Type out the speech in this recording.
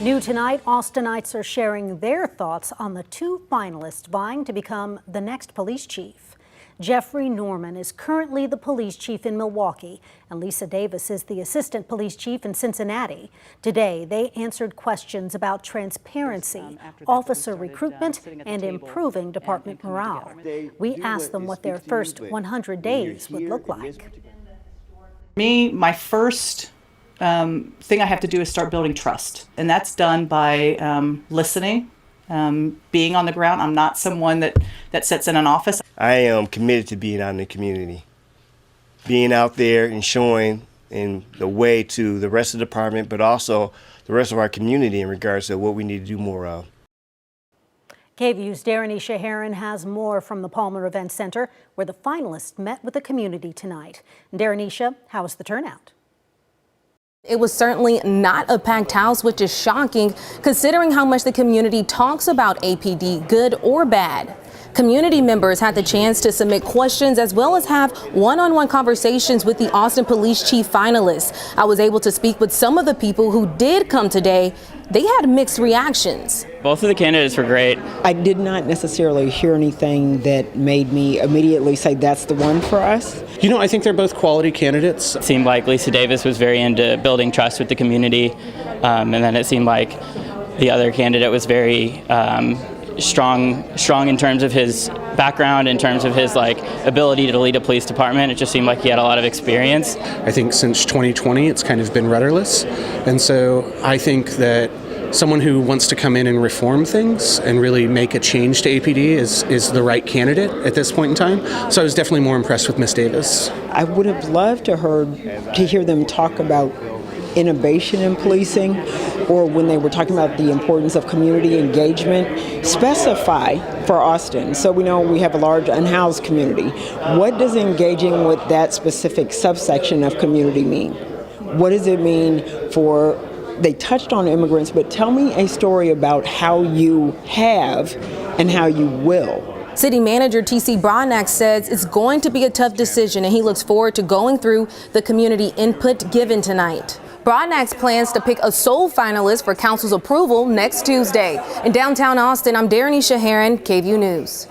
New tonight, Austinites are sharing their thoughts on the two finalists vying to become the next police chief. Jeffrey Norman is currently the police chief in Milwaukee, and Lisa Davis is the assistant police chief in Cincinnati. Today, they answered questions about transparency, officer recruitment, and improving department morale. We asked them what their first 100 days would look like. My first thing I have to do is start building trust, and that's done by listening, being on the ground. I'm not someone that sits in an office. I am committed to being out in the community, being out there and showing in the way to the rest of the department, but also the rest of our community in regards to what we need to do more of. KVUE's Darenisha Heron has more from the Palmer Event Center, where the finalists met with the community tonight. Darenisha, how was the turnout? It was certainly not a packed house, which is shocking considering how much the community talks about APD, good or bad. Community members had the chance to submit questions as well as have one-on-one conversations with the Austin Police Chief finalists. I was able to speak with some of the people who did come today. They had mixed reactions. Both of the candidates were great. I did not necessarily hear anything that made me immediately say that's the one for us. You know, I think they're both quality candidates. It seemed like Lisa Davis was very into building trust with the community, and then it seemed like the other candidate was very strong in terms of his background, in terms of his ability to lead a police department. It just seemed like he had a lot of experience. I think since 2020 it's kind of been rudderless, and so I think that someone who wants to come in and reform things and really make a change to APD is the right candidate at this point in time. So I was definitely more impressed with Miss Davis. I would have loved to hear them talk about innovation in policing, or when they were talking about the importance of community engagement, specify for Austin. So we know we have a large unhoused community. What does engaging with that specific subsection of community mean? What does it mean for, they touched on immigrants, but tell me a story about how you have and how you will. City Manager T.C. Broadnax says it's going to be a tough decision, and he looks forward to going through the community input given tonight. Broadnax plans to pick a sole finalist for council's approval next Tuesday. In downtown Austin, I'm Darenisha Heron, KVUE News.